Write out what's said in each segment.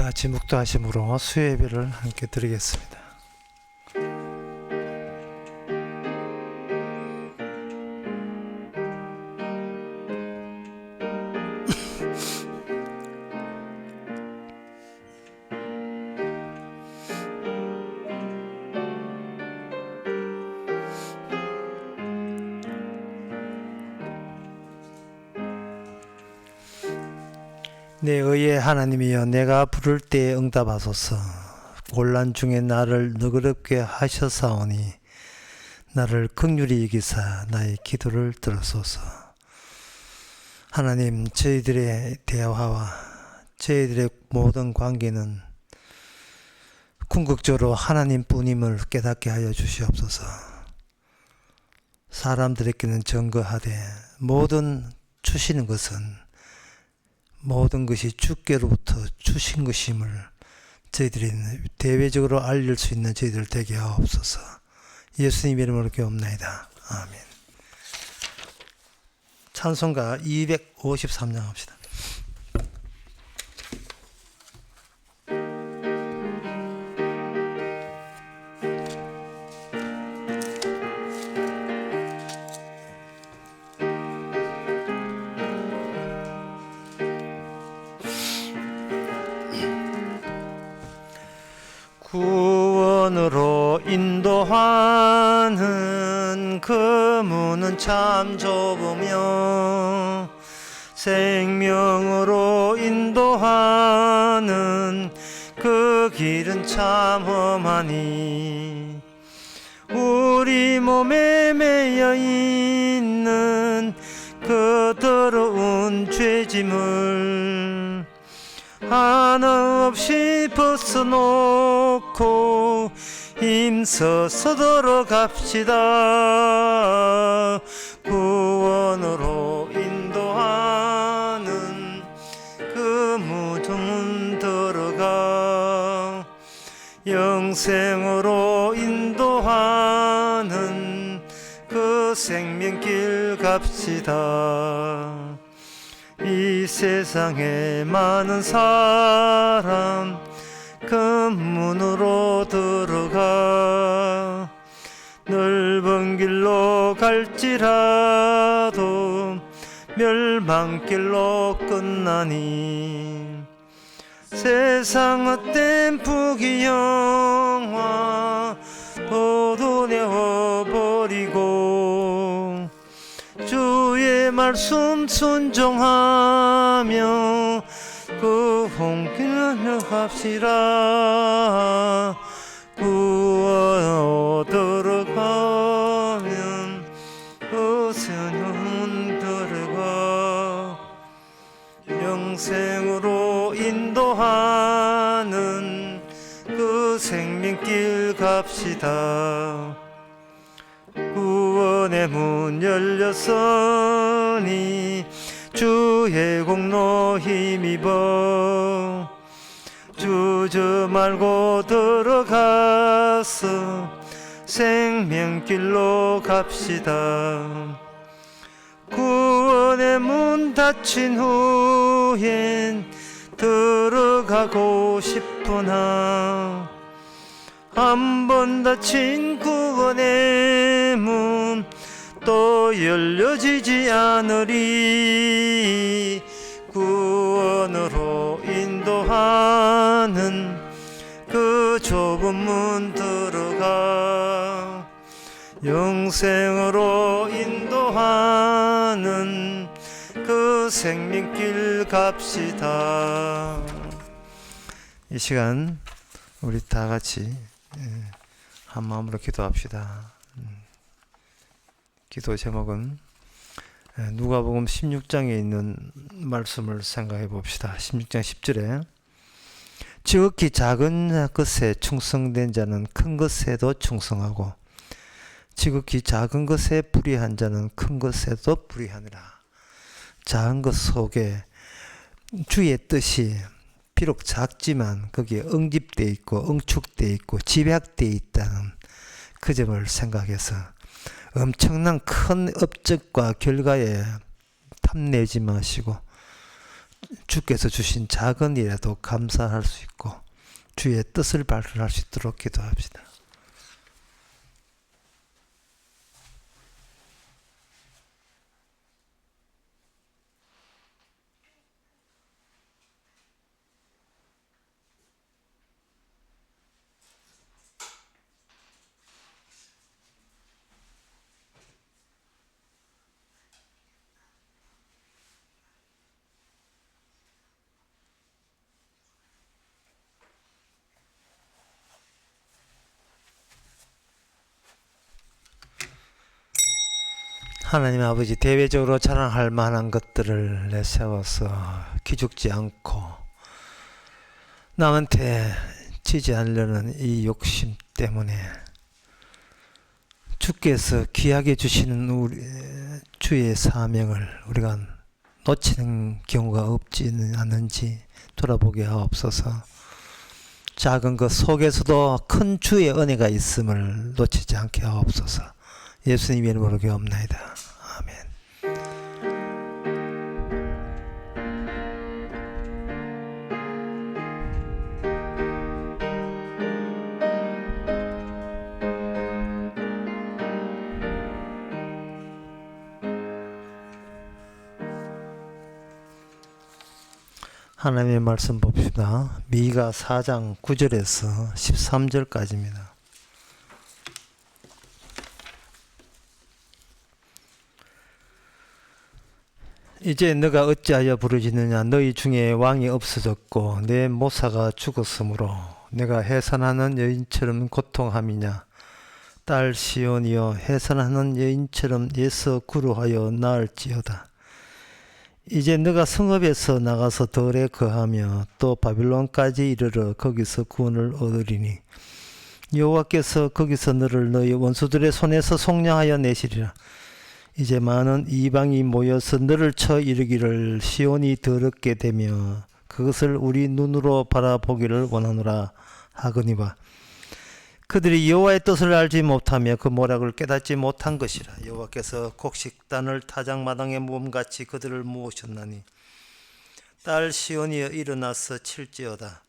다 같이 묵도하심으로 수요예배를 함께 드리겠습니다. 내 의의 하나님이여, 내가 부를 때에 응답하소서. 곤란 중에 나를 너그럽게 하셨사오니 나를 긍휼히 여기사 나의 기도를 들으소서. 하나님, 저희들의 대화와 저희들의 모든 관계는 궁극적으로 하나님뿐임을 깨닫게 하여 주시옵소서. 사람들에게는 증거하되 모든 주시는 것은 모든 것이 주께로부터 주신 것임을 저희들이 대외적으로 알릴 수 있는 저희들 되게 하옵소서. 예수님 이름으로 기도옵나이다. 아멘. 찬송가 253장 합시다. 구원으로 인도하는 그 문은 참 좁으며 생명으로 인도하는 그 길은 참 험하니 우리 몸에 매여 있는 그 더러운 죄짐을 하나 없이 벗어놓고 힘써서 걸어갑시다. 구원으로 인도하는 그 무덤은 들어가 영생으로 인도하는 그 생명길 갑시다. 이 세상에 많은 사람 그 문으로 들어가 넓은 길로 갈지라도 멸망길로 끝나니 세상 헛된 부귀영화 모두 내어버리고 주의 말씀 순종하며 그 홍길을 갑시다. 구원으로 들어가면 그 선은 들어가 영생으로 인도하는 그 생명길 갑시다. 구원의 문 열렸으니 주의 공로 힘입어 주저 말고 들어가서 생명길로 갑시다. 구원의 문 닫힌 후엔 들어가고 싶으나 한 번 닫힌 구원의 문 또 열려지지 않으리. 구원으로 인도하는 그 좁은 문 들어가 영생으로 인도하는 그 생명길 갑시다. 이 시간 우리 다 같이 한 마음으로 기도합시다. 기도 제목은 누가복음 16장에 있는 말씀을 생각해 봅시다. 16장 10절에 지극히 작은 것에 충성된 자는 큰 것에도 충성하고 지극히 작은 것에 불의한 자는 큰 것에도 불의하니라. 작은 것 속에 주의 뜻이 비록 작지만 거기에 응집되어 있고 응축되어 있고 집약되어 있다는 그 점을 생각해서 엄청난 큰 업적과 결과에 탐내지 마시고 주께서 주신 작은 일에도 감사할 수 있고 주의 뜻을 발견할 수 있도록 기도합시다. 하나님 아버지, 대외적으로 자랑할 만한 것들을 내세워서 기죽지 않고 남한테 지지 않으려는 이 욕심 때문에 주께서 귀하게 주시는 우리 주의 사명을 우리가 놓치는 경우가 없지는 않은지 돌아보게 하옵소서. 작은 것 속에서도 큰 주의 은혜가 있음을 놓치지 않게 하옵소서. 예수님 이름으로 기도합나이다. 아멘. 하나님의 말씀 봅시다. 미가 4장 9절에서 13절까지입니다. 이제 너가 어찌하여 부르짖느냐. 너희 중에 왕이 없어졌고 내 모사가 죽었으므로 내가 해산하는 여인처럼 고통함이냐. 딸 시온이여, 해산하는 여인처럼 예서 구루하여 나을지어다. 이제 너가 성읍에서 나가서 덜에 거하며 또 바빌론까지 이르러 거기서 구원을 얻으리니 여호와께서 거기서 너를 너희 원수들의 손에서 속량하여 내시리라. 이제 많은 이방이 모여서 너를 쳐 이르기를 시온이 더럽게 되며 그것을 우리 눈으로 바라보기를 원하노라 하거니와 그들이 여호와의 뜻을 알지 못하며 그 모략을 깨닫지 못한 것이라. 여호와께서 곡식단을 타작마당에 모음같이 그들을 모으셨나니 딸 시온이여, 일어나서 칠지어다.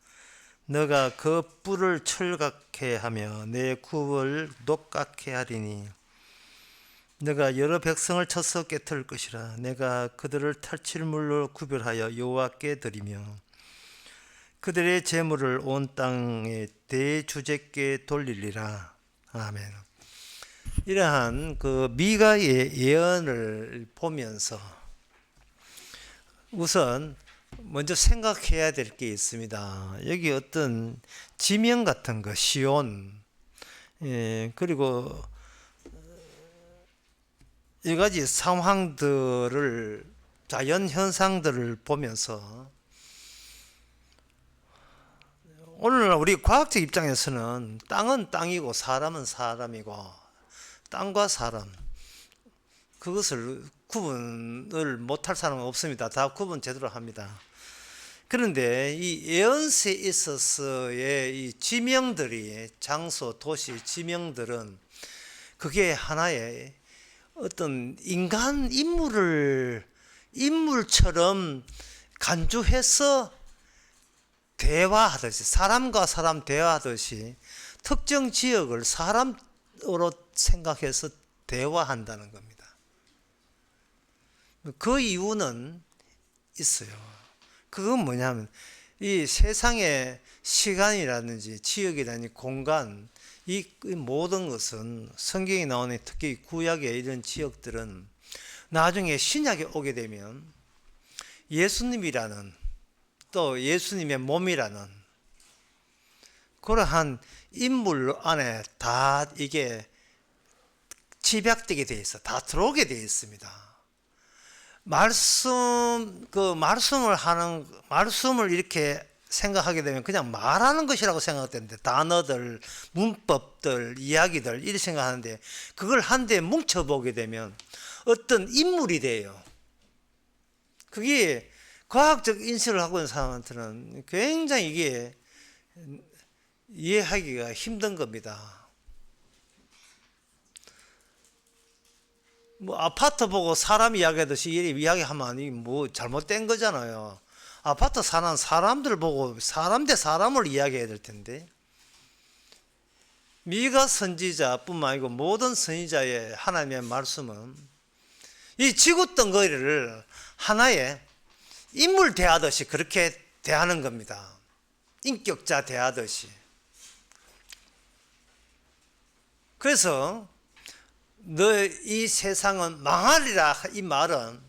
너가 그 뿔을 철갑게 하며 내 굽을 녹같게 하리니 너가 여러 백성을 쳐서 깨뜨릴 것이라. 내가 그들을 탈칠물로 구별하여 여호와께 드리며 그들의 재물을 온 땅의 대주제께 돌리리라. 아멘. 이러한 그 미가의 예언을 보면서 우선 먼저 생각해야 될 게 있습니다. 여기 어떤 지명 같은 거, 시온, 그리고 여러 가지 상황들을, 자연 현상들을 보면서 오늘날 우리 과학적 입장에서는 땅은 땅이고 사람은 사람이고 땅과 사람, 그것을 구분을 못할 사람은 없습니다. 다 구분 제대로 합니다. 그런데 이 예언서에 있어서의 이 지명들이, 장소, 도시 지명들은 그게 하나의 어떤 인간 인물처럼 간주해서 대화하듯이, 사람과 사람 대화하듯이 특정 지역을 사람으로 생각해서 대화한다는 겁니다. 그 이유는 있어요. 그건 뭐냐면 이 세상의 시간이라든지 지역이라든지 공간, 이 모든 것은 성경에 나오는, 특히 구약의 이런 지역들은 나중에 신약에 오게 되면 예수님이라는, 또 예수님의 몸이라는 그러한 인물 안에 다 이게 집약되게 되어 있어, 다 들어오게 되어 있습니다. 말씀을 이렇게 생각하게 되면 그냥 말하는 것이라고 생각되는데, 단어들, 문법들, 이야기들 이렇게 생각하는데, 그걸 한데 뭉쳐보게 되면 어떤 인물이 돼요. 그게 과학적 인식을 하고 있는 사람한테는 굉장히 이게 이해하기가 힘든 겁니다. 뭐 아파트 보고 사람 이야기하듯이 이야기하면 뭐 잘못된 거잖아요. 아파트 사는 사람들 보고 사람 대 사람을 이야기해야 될 텐데, 미가 선지자뿐만 아니고 모든 선지자의 하나님의 말씀은 이 지구 덩어리를 하나의 인물 대하듯이 그렇게 대하는 겁니다. 인격자 대하듯이. 그래서 너 이 세상은 망하리라, 이 말은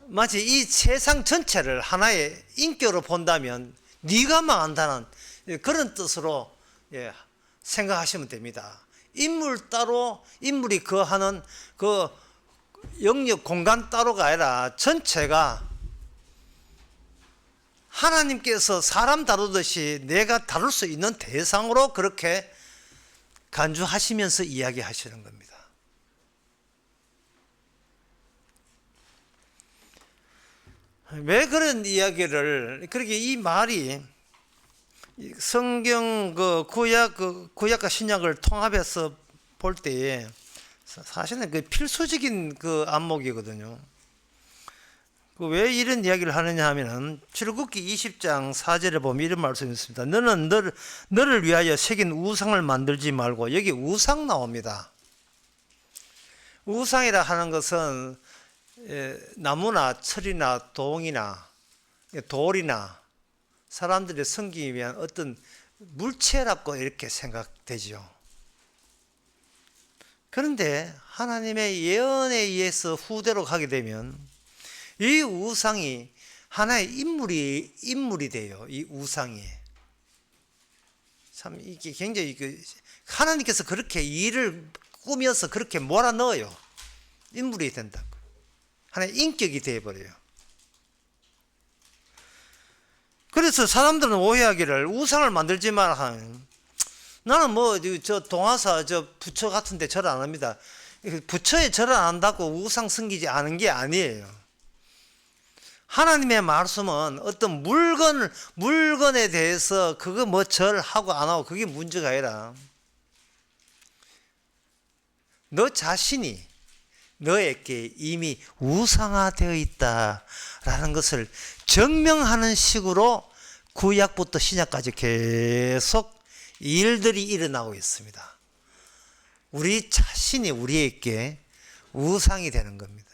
마치 이 세상 전체를 하나의 인격으로 본다면 네가 망한다는 그런 뜻으로 생각하시면 됩니다. 인물 따로, 인물이 거하는 그 영역 공간 따로가 아니라 전체가 하나님께서 사람 다루듯이 내가 다룰 수 있는 대상으로 그렇게 간주하시면서 이야기하시는 겁니다. 왜 그런 이야기를, 그렇게 이 말이 성경 구약과 신약을 통합해서 볼 때에 사실은 그 필수적인 그 안목이거든요. 왜 이런 이야기를 하느냐 하면은 출애굽기 20장 4절에 보면 이런 말씀이 있습니다. 너는 너를 위하여 새긴 우상을 만들지 말고, 여기 우상 나옵니다. 우상이라 하는 것은 나무나 철이나 동이나 돌이나 사람들이 섬기기 위한 어떤 물체라고 이렇게 생각되죠. 그런데 하나님의 예언에 의해서 후대로 가게 되면 이 우상이 하나의 인물이 돼요. 이 우상이. 참 이게 굉장히 하나님께서 그렇게 일을 꾸며서 그렇게 몰아넣어요. 인물이 된다고. 하나의 인격이 되어버려요. 그래서 사람들은 오해하기를 우상을 만들지 마라 하면, 나는 뭐 저 동화사 저 부처 같은데 절 안 합니다. 부처에 절을 안 한다고 우상 섬기지 않은 게 아니에요. 하나님의 말씀은 어떤 물건에 대해서 그거 뭐 절하고 안 하고 그게 문제가 아니라 너 자신이 너에게 이미 우상화되어 있다라는 것을 증명하는 식으로 구약부터 신약까지 계속 일들이 일어나고 있습니다. 우리 자신이 우리에게 우상이 되는 겁니다.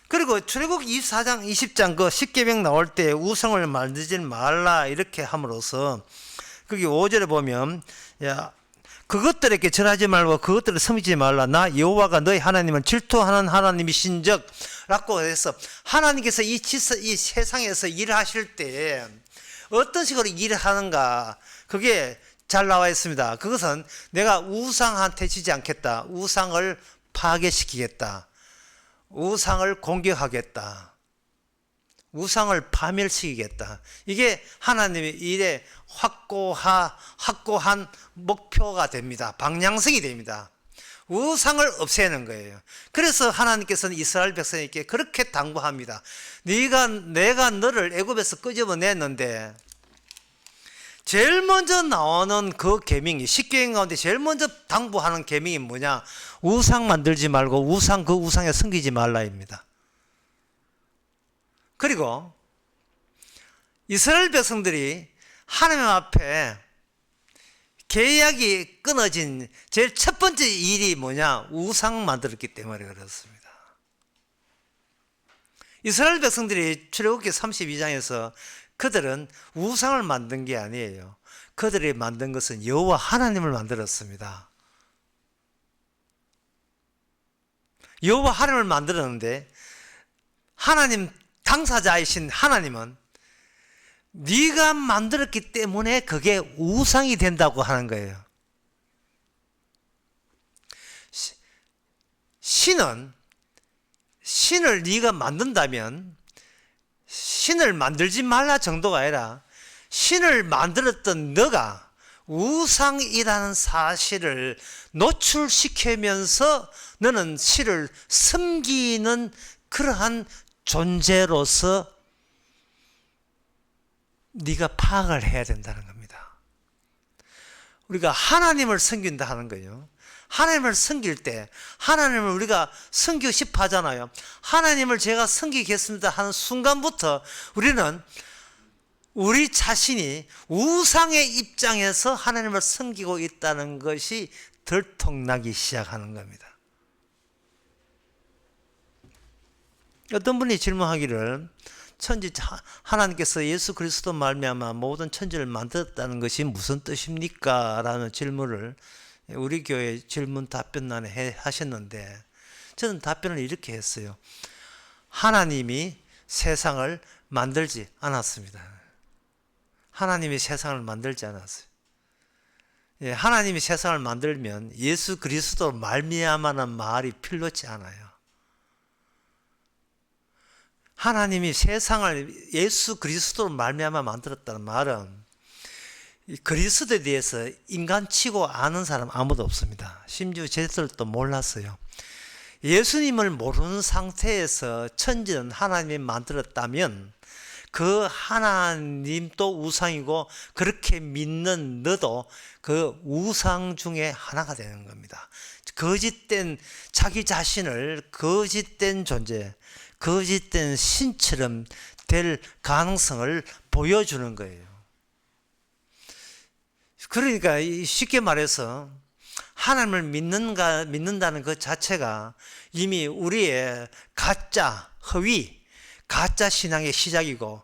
그리고 출애굽기 24장 20장 그 십계명 나올 때 우상을 만들지 말라 이렇게 함으로써 거기 5절에 보면 그것들에게 절하지 말고 그것들을 섬기지 말라. 나 여호와가 너희 하나님은 질투하는 하나님이신즉 라고 해서 하나님께서 이 세상에서 일하실 때 어떤 식으로 일을 하는가, 그게 잘 나와 있습니다. 그것은 내가 우상한테 지지 않겠다, 우상을 파괴시키겠다, 우상을 공격하겠다, 우상을 파멸시키겠다. 이게 하나님의 일의 확고한 목표가 됩니다. 방향성이 됩니다. 우상을 없애는 거예요. 그래서 하나님께서는 이스라엘 백성에게 그렇게 당부합니다. 내가 너를 애굽에서 끄집어냈는데 제일 먼저 나오는 그 계명이, 십계명 가운데 제일 먼저 당부하는 계명이 뭐냐? 우상 만들지 말고 그 우상에 섬기지 말라입니다. 그리고 이스라엘 백성들이 하나님 앞에 계약이 끊어진 제일 첫 번째 일이 뭐냐? 우상 만들었기 때문에 그렇습니다. 이스라엘 백성들이 출애굽기 32장에서 그들은 우상을 만든 게 아니에요. 그들이 만든 것은 여호와 하나님을 만들었습니다. 여호와 하나님을 만들었는데 하나님 당사자이신 하나님은 네가 만들었기 때문에 그게 우상이 된다고 하는 거예요. 신을 네가 만든다면 신을 만들지 말라 정도가 아니라 신을 만들었던 너가 우상이라는 사실을 노출시키면서 너는 신을 섬기는 그러한 존재로서 네가 파악을 해야 된다는 겁니다. 우리가 하나님을 섬긴다 하는 거예요. 하나님을 섬길 때 하나님을 우리가 섬기고 싶어 하잖아요. 하나님을 제가 섬기겠습니다 하는 순간부터 우리는 우리 자신이 우상의 입장에서 하나님을 섬기고 있다는 것이 들통나기 시작하는 겁니다. 어떤 분이 질문하기를 하나님께서 예수 그리스도 말미암아 모든 천지를 만들었다는 것이 무슨 뜻입니까? 라는 질문을 우리 교회 질문 답변란에 하셨는데 저는 답변을 이렇게 했어요. 하나님이 세상을 만들지 않았습니다. 하나님이 세상을 만들지 않았어요. 하나님이 세상을 만들면 예수 그리스도 말미암아는 말이 필요치 않아요. 하나님이 세상을 예수 그리스도로 말미암아 만들었다는 말은 그리스도에 대해서 인간치고 아는 사람 아무도 없습니다. 심지어 제자들도 몰랐어요. 예수님을 모르는 상태에서 천지는 하나님이 만들었다면 그 하나님도 우상이고 그렇게 믿는 너도 그 우상 중에 하나가 되는 겁니다. 거짓된 자기 자신을 거짓된 존재, 거짓된 신처럼 될 가능성을 보여주는 거예요. 그러니까 쉽게 말해서 하나님을 믿는다는 것 자체가 이미 우리의 가짜, 허위, 가짜 신앙의 시작이고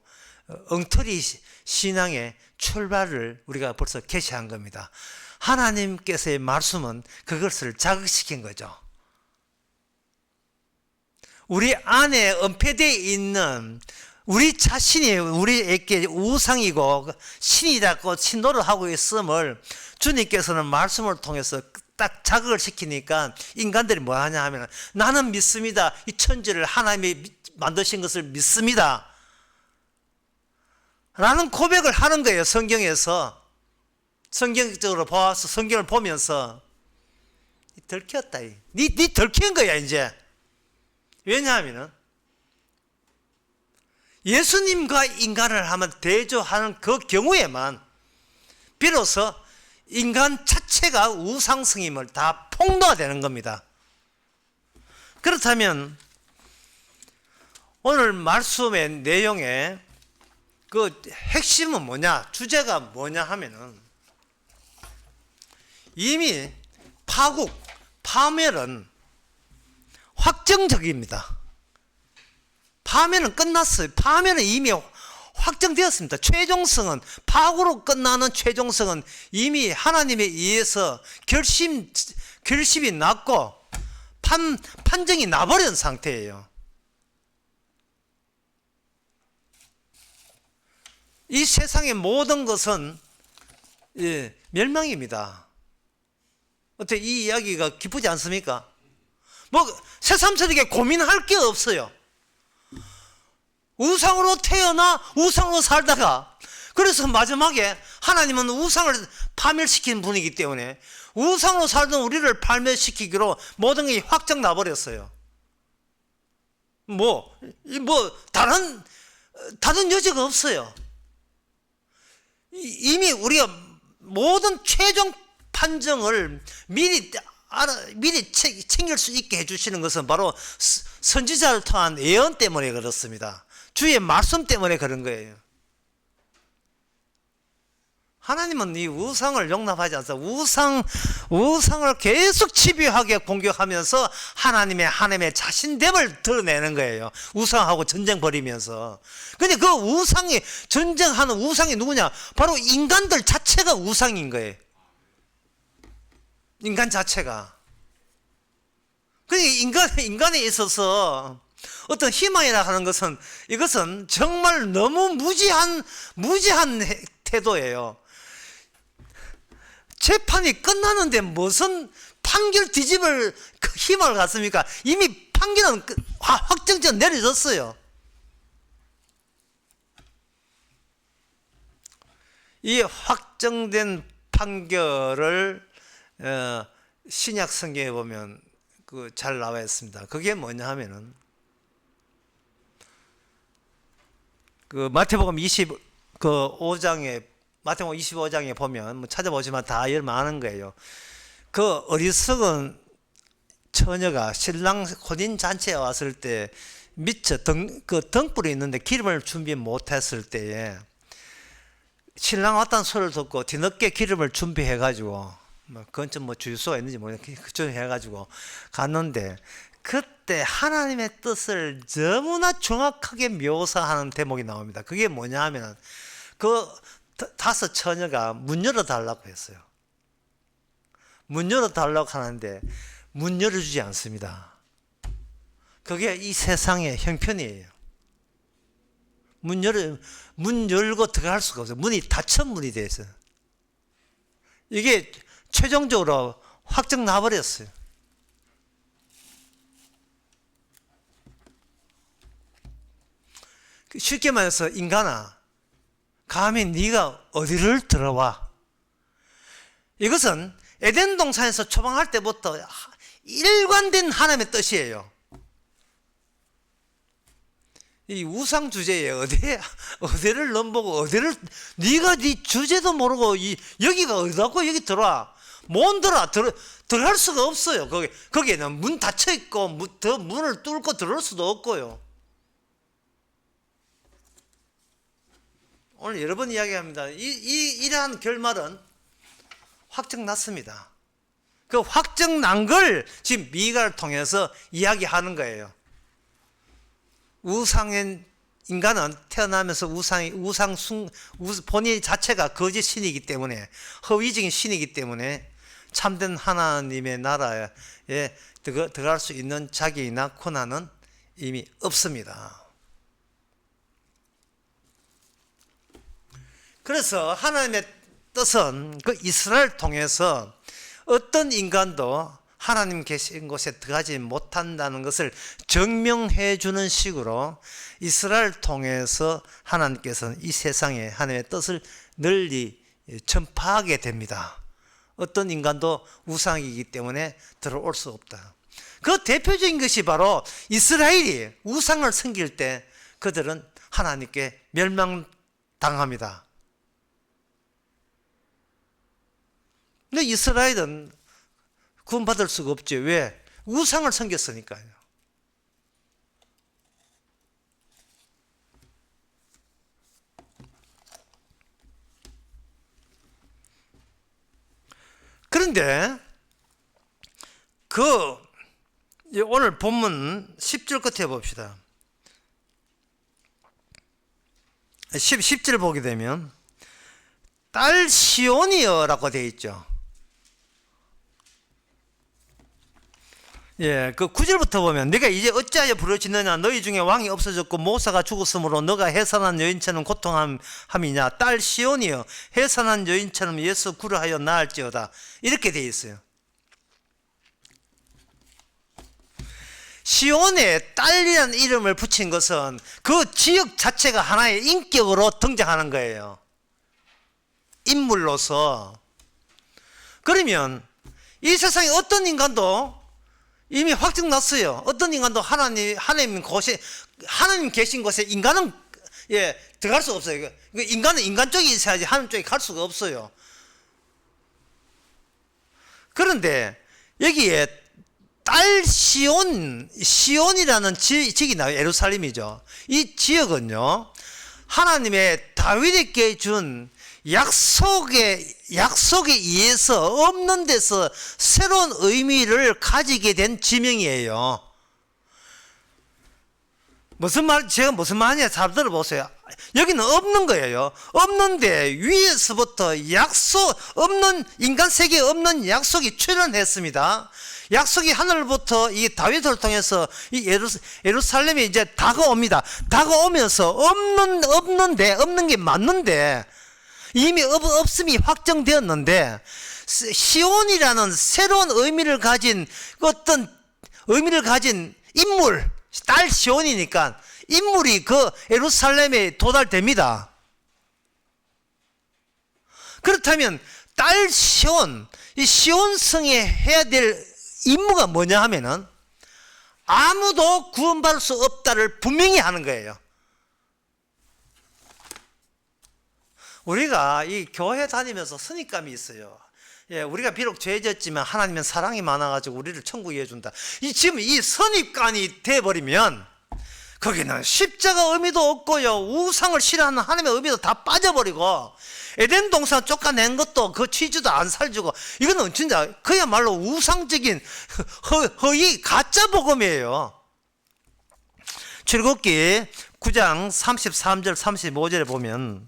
엉터리 신앙의 출발을 우리가 벌써 개시한 겁니다. 하나님께서의 말씀은 그것을 자극시킨 거죠. 우리 안에 은폐되어 있는 우리 자신이 우리에게 우상이고 신이라고 신노를 하고 있음을 주님께서는 말씀을 통해서 딱 자극을 시키니까 인간들이 뭐 하냐 하면 나는 믿습니다. 이 천지를 하나님이 만드신 것을 믿습니다. 라는 고백을 하는 거예요. 성경에서. 성경적으로 보아서 성경을 보면서 들켰다. 니 들킨 거야 이제. 왜냐하면 예수님과 인간을 하면 대조하는 그 경우에만 비로소 인간 자체가 우상성임을 다 폭로되는 겁니다. 그렇다면 오늘 말씀의 내용의 그 핵심은 뭐냐, 주제가 뭐냐 하면은 이미 파멸은 확정적입니다. 파멸은 끝났어요. 파멸은 이미 확정되었습니다. 최종성은 파국으로 끝나는 최종성은 이미 하나님에 의해서 결심이 났고 판정이 나버린 상태예요. 이 세상의 모든 것은 멸망입니다. 어때 이 이야기가 기쁘지 않습니까? 뭐 새삼스럽게 고민할 게 없어요. 우상으로 태어나 우상으로 살다가 그래서 마지막에 하나님은 우상을 파멸시킨 분이기 때문에 우상으로 살던 우리를 파멸시키기로 모든 게 확정 나버렸어요. 다른 여지가 없어요. 이미 우리가 모든 최종 판정을 미리 챙길 수 있게 해주시는 것은 바로 선지자를 통한 예언 때문에 그렇습니다. 주의 말씀 때문에 그런 거예요. 하나님은 이 우상을 용납하지 않습니다. 우상을 계속 집요하게 공격하면서 하나님의 자신됨을 드러내는 거예요. 우상하고 전쟁 벌이면서. 근데 그 우상이 전쟁하는 우상이 누구냐? 바로 인간들 자체가 우상인 거예요. 인간 자체가. 그러니까 인간에 있어서 어떤 희망이라 하는 것은 이것은 정말 너무 무지한 태도예요. 재판이 끝나는데 무슨 판결 뒤집을 희망을 갖습니까? 이미 판결은 확정적 내려졌어요. 이 확정된 판결을 신약 성경에 보면 잘 나와 있습니다. 그게 뭐냐 하면은 마태복음 25장에 보면 찾아보시면 다 많은 거예요. 그 어리석은 처녀가 신랑 혼인 잔치에 왔을 때 미처 등불이 있는데 기름을 준비 못했을 때에 신랑 왔다는 소리를 듣고 뒤늦게 기름을 준비해가지고 근처 주유소가 있는지 모르겠는데 그쪽 해가지고 갔는데 그때 하나님의 뜻을 너무나 정확하게 묘사하는 대목이 나옵니다. 그게 뭐냐 하면 그 5 처녀가 문 열어달라고 했어요. 문 열어달라고 하는데 문 열어주지 않습니다. 그게 이 세상의 형편이에요. 문 열고 들어갈 수가 없어요. 문이 닫힌 문이 되어 있어요. 이게 최종적으로 확정 나버렸어요. 쉽게 말해서 인간아, 감히 네가 어디를 들어와? 이것은 에덴 동산에서 초방할 때부터 일관된 하나님의 뜻이에요. 이 우상 주제에 어디를 넘보고 어디를 네가 네 주제도 모르고 여기가 어디라고 여기 들어와? 못 들어갈 수가 없어요. 거기에는 문 닫혀 있고 더 문을 뚫고 들어올 수도 없고요. 오늘 여러 번 이야기합니다. 이러한 결말은 확정 났습니다. 그 확정 난 걸 지금 미가를 통해서 이야기하는 거예요. 우상인 인간은 태어나면서 본인 자체가 거짓 신이기 때문에, 허위적인 신이기 때문에 참된 하나님의 나라에 들어갈 수 있는 자격이나 권한은 이미 없습니다. 그래서 하나님의 뜻은 그 이스라엘을 통해서 어떤 인간도 하나님 계신 곳에 들어가지 못한다는 것을 증명해 주는 식으로 이스라엘을 통해서 하나님께서는 이 세상에 하나님의 뜻을 널리 전파하게 됩니다. 어떤 인간도 우상이기 때문에 들어올 수 없다. 그 대표적인 것이 바로 이스라엘이 우상을 섬길 때 그들은 하나님께 멸망당합니다. 근데 이스라엘은 구원받을 수가 없죠. 왜? 우상을 섬겼으니까요. 그런데 오늘 본문 10절 끝에 봅시다. 10절 보게 되면 딸 시온이여라고 되어 있죠. 예, 그 9절부터 보면 네가 이제 어찌하여 부르짖느냐? 너희 중에 왕이 없어졌고 모사가 죽었으므로 너가 해산한 여인처럼 고통함이냐? 딸 시온이여, 해산한 여인처럼 예수 구려하여 나을지어다. 이렇게 되어 있어요. 시온에 딸이라는 이름을 붙인 것은 그 지역 자체가 하나의 인격으로 등장하는 거예요. 인물로서. 그러면 이 세상에 어떤 인간도 이미 확정났어요. 어떤 인간도 하나님 계신 곳에 인간은 들어갈 수가 없어요. 인간은 인간 쪽에 있어야지 하나님 쪽에 갈 수가 없어요. 그런데 여기에 딸 시온이라는 지역이 나와요. 예루살렘이죠. 이 지역은요, 하나님의 다윗에게 준 약속에 의해서 없는 데서 새로운 의미를 가지게 된 지명이에요. 제가 무슨 말이냐 잘 들어보세요. 여기는 없는 거예요. 없는데 위에서부터 인간 세계에 없는 약속이 출현했습니다. 약속이 하늘부터 이 다윗을 통해서 이 예루살렘이 이제 다가옵니다. 다가오면서 없는 게 맞는데, 이미 없음이 확정되었는데, 시온이라는 새로운 의미를 가진 인물, 딸 시온이니까 인물이 그 예루살렘에 도달됩니다. 그렇다면 딸 시온, 이 시온성에 해야 될 임무가 뭐냐 하면은 아무도 구원받을 수 없다를 분명히 하는 거예요. 우리가 이 교회 다니면서 선입감이 있어요. 예, 우리가 비록 죄졌지만 하나님은 사랑이 많아가지고 우리를 천국에 해준다. 지금 이 선입관이 돼버리면 거기는 십자가 의미도 없고요, 우상을 싫어하는 하나님의 의미도 다 빠져버리고, 에덴 동산 쫓아낸 것도 그 취지도 안 살주고, 이거는 진짜 그야말로 우상적인 허위 가짜 복음이에요. 출애굽기 9장 33절 35절에 보면,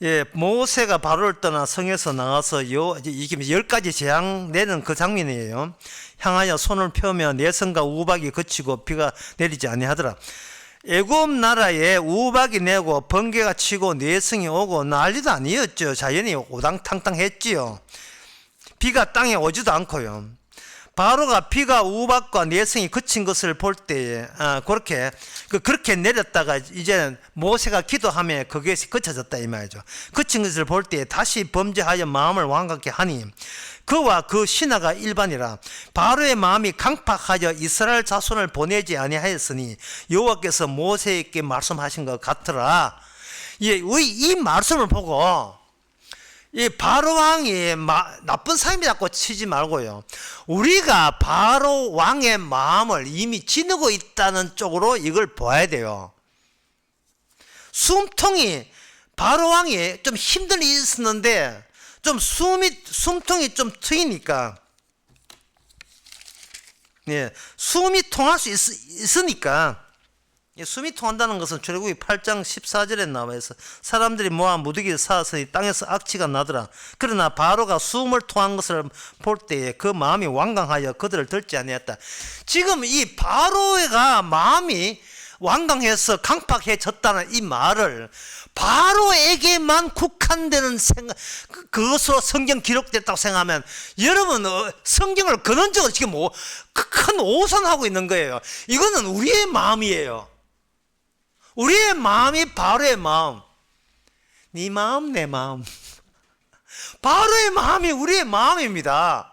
예, 모세가 바로를 떠나 성에서 나가서 이게 10가지 재앙 내는 그 장면이에요. 향하여 손을 펴며 내성과 우박이 그치고 비가 내리지 아니하더라. 애굽 나라에 우박이 내고 번개가 치고 내성이 오고 난리도 아니었죠. 자연이 오당탕탕했지요. 비가 땅에 오지도 않고요. 바로가 비가 우박과 내성이 그친 것을 볼 때에 그렇게 내렸다가 이제 모세가 기도하며 그것이 그쳐졌다 이 말이죠. 그친 것을 볼 때에 다시 범죄하여 마음을 완강케 하니 그와 그 신하가 일반이라. 바로의 마음이 강팍하여 이스라엘 자손을 보내지 아니하였으니 여호와께서 모세에게 말씀하신 것 같더라. 이 말씀을 보고 이 바로 왕이 나쁜 사람이라고 치지 말고요, 우리가 바로 왕의 마음을 이미 지니고 있다는 쪽으로 이걸 봐야 돼요. 숨통이, 바로 왕이 좀 힘든 일이 있었는데 좀 숨통이 좀 트이니까, 예, 숨이 통할 수 있으니까. 숨이 통한다는 것은 출애굽기 8장 14절에 나와 있어. 사람들이 모아 무더기를 쌓았으니 땅에서 악취가 나더라. 그러나 바로가 숨을 통한 것을 볼 때에 그 마음이 완강하여 그들을 들지 아니했다. 지금 이 바로가 마음이 완강해서 강팍해졌다는 이 말을 바로에게만 국한되는 생각, 그것으로 성경 기록됐다고 생각하면 여러분 성경을 근원적으로 지금 큰 오산하고 있는 거예요. 이거는 우리의 마음이에요. 우리의 마음이 바로의 마음. 네 마음 내 마음. 바로의 마음이 우리의 마음입니다.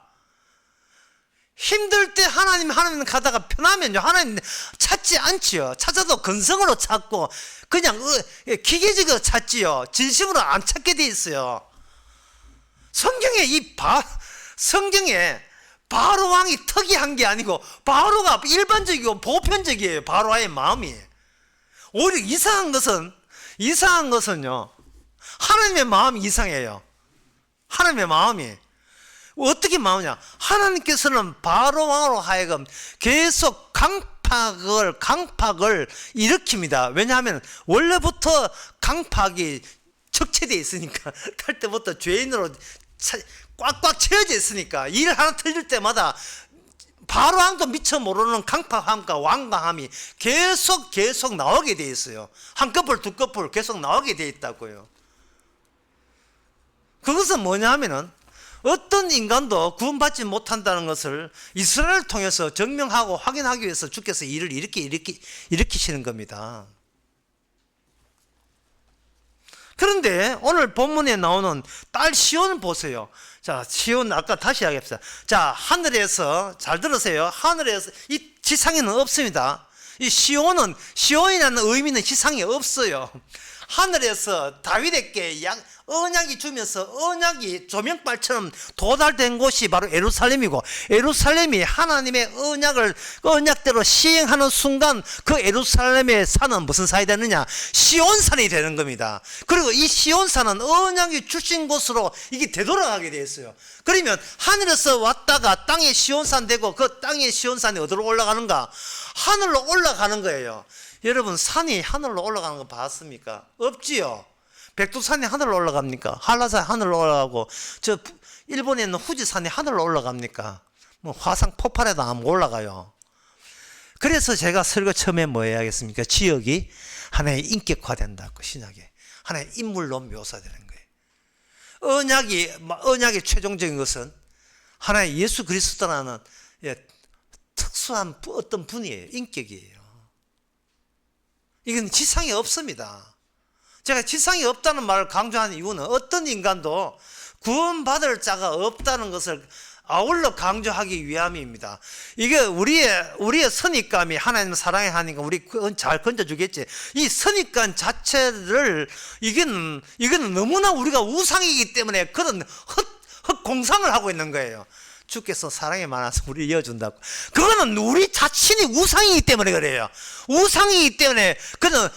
힘들 때 하나님 가다가 편하면요, 하나님 찾지 않지요. 찾아도 근성으로 찾고 그냥 기계적으로 찾지요. 진심으로 안 찾게 돼 있어요. 성경에 바로 왕이 특이한 게 아니고 바로가 일반적이고 보편적이에요. 바로의 마음이. 오히려 이상한 것은요, 하나님의 마음이 이상해요. 하나님의 마음이 어떻게 마음이냐, 하나님께서는 바로 왕으로 하여금 계속 강팍을 일으킵니다. 왜냐하면 원래부터 강팍이 척체되어 있으니까, 탈 때부터 죄인으로 꽉꽉 채워져 있으니까, 일 하나 틀릴 때마다 바로 왕도 미처 모르는 강팍함과 완강함이 계속 나오게 돼 있어요. 한 커플 두 커플 계속 나오게 돼 있다고요. 그것은 뭐냐 하면은 어떤 인간도 구원받지 못한다는 것을 이스라엘을 통해서 증명하고 확인하기 위해서 주께서 일을 일으키시는 겁니다. 그런데 오늘 본문에 나오는 딸 시온을 보세요. 자, 시온 아까 다시 하겠습니다. 자, 하늘에서, 잘 들으세요. 하늘에서, 이 지상에는 없습니다. 이 시온이라는 의미는 지상에 없어요. 하늘에서 다윗에게 언약이 주면서 언약이 조명빨처럼 도달된 곳이 바로 예루살렘이고, 예루살렘이 하나님의 언약대로 시행하는 순간 그 예루살렘의 산은 무슨 산이 되느냐? 시온산이 되는 겁니다. 그리고 이 시온산은 언약이 주신 곳으로 이게 되돌아가게 되어 있어요. 그러면 하늘에서 왔다가 땅에 시온산 되고, 그 땅의 시온산이 어디로 올라가는가? 하늘로 올라가는 거예요. 여러분, 산이 하늘로 올라가는 거 봤습니까? 없지요. 백두산이 하늘로 올라갑니까? 한라산이 하늘로 올라가고, 저 일본에 있는 후지산이 하늘로 올라갑니까? 뭐 화산 폭발에도 안 올라가요. 그래서 제가 설교 처음에 뭐 해야겠습니까? 지역이 하나의 인격화된다고, 신약에 하나의 인물로 묘사되는 거예요. 언약의 최종적인 것은 하나의 예수 그리스도라는 특수한 어떤 분이에요. 인격이에요. 이건 지상에 없습니다. 제가 지상에 없다는 말을 강조하는 이유는 어떤 인간도 구원받을 자가 없다는 것을 아울러 강조하기 위함입니다. 이게 우리의 선입감이 하나님 사랑에 하니까 우리 잘 건져주겠지. 이 선입감 자체를 이거는 너무나 우리가 우상이기 때문에 그런 헛공상을 하고 있는 거예요. 주께서 사랑이 많아서 우리 이어준다고. 그거는 우리 자신이 우상이기 때문에 그래요. 우상이기 때문에 그는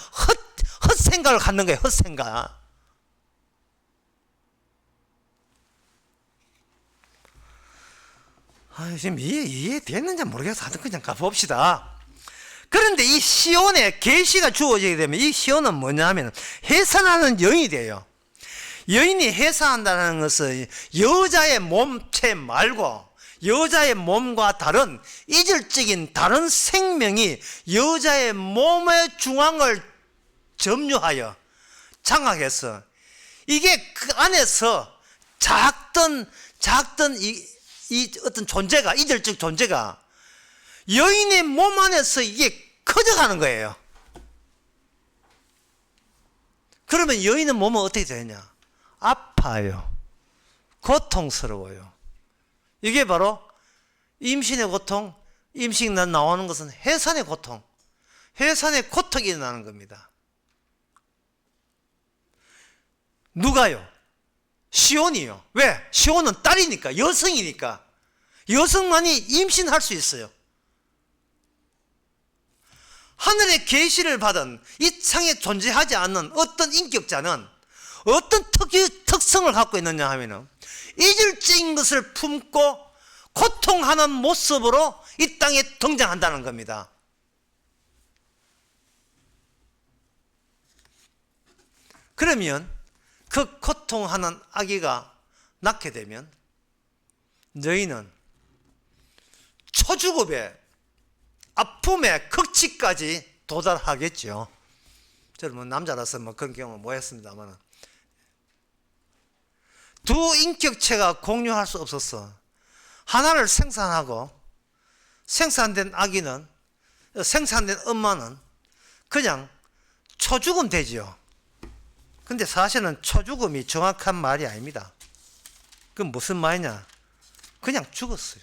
헛생각을 갖는 거예요. 헛생각. 지금 이해됐는지 모르겠어. 하여튼 그냥 가봅시다. 그런데 이 시온에 계시가 주어지게 되면 이 시온은 뭐냐 하면 해산하는 여인이 돼요. 여인이 해산한다는 것은 여자의 몸체 말고 여자의 몸과 다른 이질적인 다른 생명이 여자의 몸의 중앙을 점유하여 장악해서 이게 그 안에서 작던 이 어떤 존재가, 이질적 존재가 여인의 몸 안에서 이게 커져가는 거예요. 그러면 여인의 몸은 어떻게 되느냐? 아파요. 고통스러워요. 이게 바로 임신의 고통, 임신 나오는 것은 해산의 고통, 해산의 고통이 일어나는 겁니다. 누가요? 시온이요. 왜? 시온은 딸이니까, 여성이니까. 여성만이 임신할 수 있어요. 하늘의 계시를 받은 이 창에 존재하지 않는 어떤 인격자는 어떤 특성을 갖고 있느냐 하면은 이질적인 것을 품고 고통하는 모습으로 이 땅에 등장한다는 겁니다. 그러면 그 고통하는 아기가 낳게 되면 너희는 초주급의 아픔의 극치까지 도달하겠죠. 저는 뭐 남자라서 뭐 그런 경우 뭐 했습니다만 두 인격체가 공유할 수 없어서 하나를 생산하고 생산된 아기는 생산된 엄마는 그냥 초죽음 되지요. 근데 사실은 초죽음이 정확한 말이 아닙니다. 그건 무슨 말이냐? 그냥 죽었어요.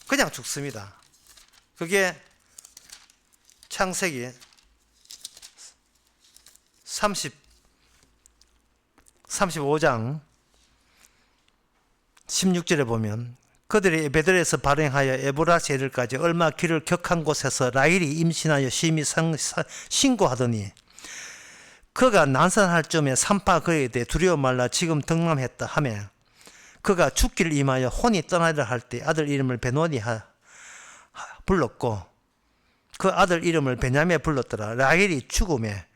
그냥 죽습니다. 그게 창세기 35장 16절에 보면 그들이 베들에서 발행하여 에브라스에 이르기까지 얼마 길을 격한 곳에서 라헬이 임신하여 심히 신고하더니 그가 난산할 즈음에 산파 그에 대해 두려워 말라 지금 등남했다 하며 그가 죽기를 임하여 혼이 떠나리라 할 때 아들 이름을 베노니 불렀고 그 아들 이름을 베냐민에 불렀더라. 라헬이 죽음에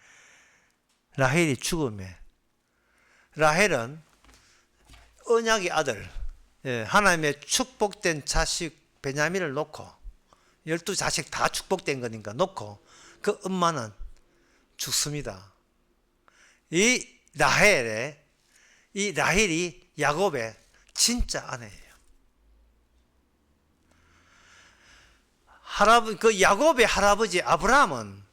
라헬은 언약의 아들, 하나님의 축복된 자식 베냐민을 놓고 12자식 다 축복된 거니까 놓고 그 엄마는 죽습니다. 이 라헬이 야곱의 진짜 아내예요. 그 야곱의 할아버지 아브라함은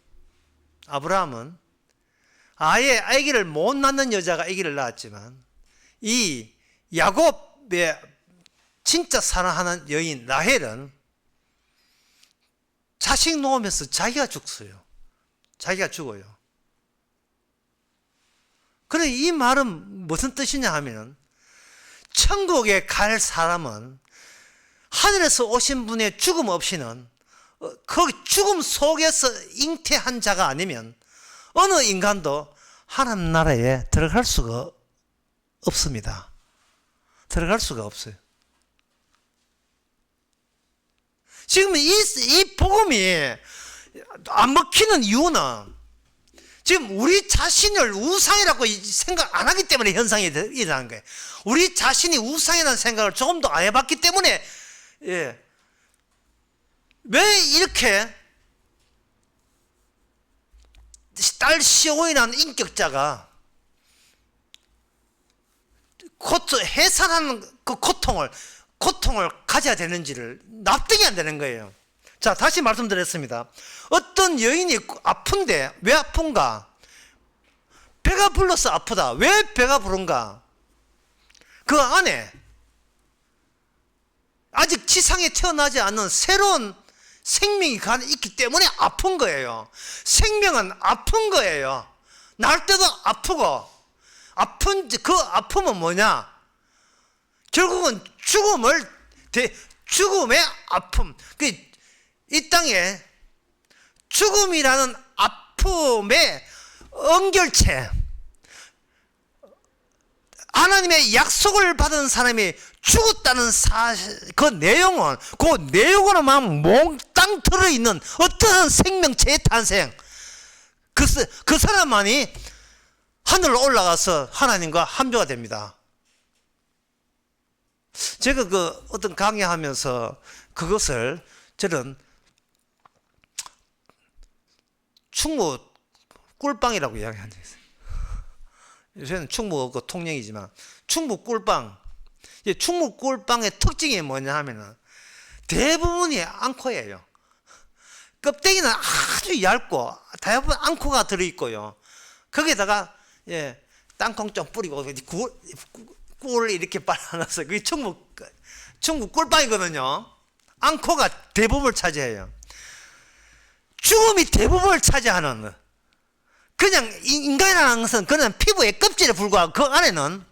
아예 아기를 못 낳는 여자가 아기를 낳았지만 이 야곱의 진짜 사랑하는 여인 라헬은 자식 놓으면서 자기가 죽어요. 그래 이 말은 무슨 뜻이냐 하면 천국에 갈 사람은 하늘에서 오신 분의 죽음 없이는 그 죽음 속에서 잉태한 자가 아니면 어느 인간도 하나님 나라에 들어갈 수가 없습니다. 들어갈 수가 없어요. 지금 이 복음이 안 먹히는 이유는 지금 우리 자신을 우상이라고 생각 안 하기 때문에 현상이 일어나는 거예요. 우리 자신이 우상이라는 생각을 조금도 안 해봤기 때문에 왜 이렇게 딸 시온이라는 인격자가 해산하는 그 고통을 가져야 되는지를 납득이 안 되는 거예요. 자, 다시 말씀드렸습니다. 어떤 여인이 아픈데 왜 아픈가? 배가 불러서 아프다. 왜 배가 부른가? 그 안에 아직 지상에 태어나지 않는 새로운 생명이 있기 때문에 아픈 거예요. 생명은 아픈 거예요. 날 때도 아프고 그 아픔은 뭐냐? 결국은 죽음의 아픔, 이 땅에 죽음이라는 아픔의 연결체, 하나님의 약속을 받은 사람이 죽었다는 사실, 그 내용은 막 몽땅 들어있는 어떠한 생명체의 탄생, 그 사람만이 하늘로 올라가서 하나님과 함조가 됩니다. 제가 어떤 강의하면서 그것을 저는 충무 꿀빵이라고 이야기한 적이 있어요. 요새는 충무 통영이지만 충무 꿀빵, 충무 꿀빵의 특징이 뭐냐 하면은 대부분이 앙코예요. 껍데기는 아주 얇고 대부분 앙코가 들어있고요. 거기에다가 땅콩 좀 뿌리고 꿀 이렇게 빨아놔서 그게 충무 꿀빵이거든요. 앙코가 대부분을 차지해요. 죽음이 대부분을 차지하는, 그냥 인간이라는 것은 그냥 피부의 껍질에 불과하고 그 안에는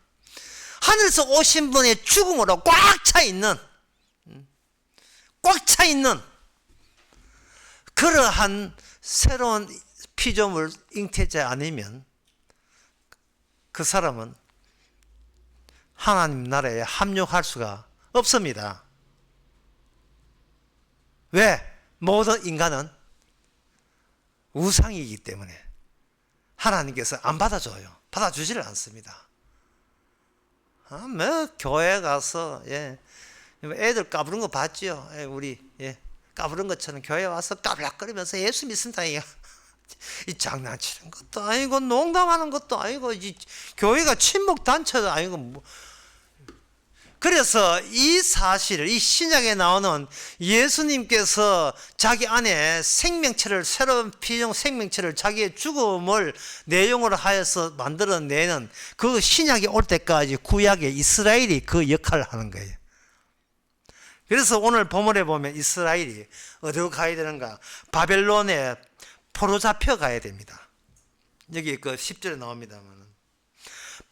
하늘에서 오신 분의 죽음으로 꽉 차 있는 그러한 새로운 피조물 잉태자 아니면 그 사람은 하나님 나라에 합류할 수가 없습니다. 왜? 모든 인간은 우상이기 때문에 하나님께서 안 받아줘요. 받아주지를 않습니다. 교회 가서 애들 까부른 거 봤죠? 우리 까부른 것처럼 교회 와서 까불락거리면서 예수 믿습니다. 이 장난치는 것도 아니고 농담하는 것도 아니고 교회가 친목 단체도 아니고 그래서 이 사실을, 이 신약에 나오는 예수님께서 자기 안에 생명체를, 새로운 피조 생명체를, 자기의 죽음을 내용으로 하여서 만들어내는 그 신약이 올 때까지 구약의 이스라엘이 그 역할을 하는 거예요. 그래서 오늘 본문에 보면 이스라엘이 어디로 가야 되는가? 바벨론에 포로 잡혀 가야 됩니다. 여기 10절에 나옵니다만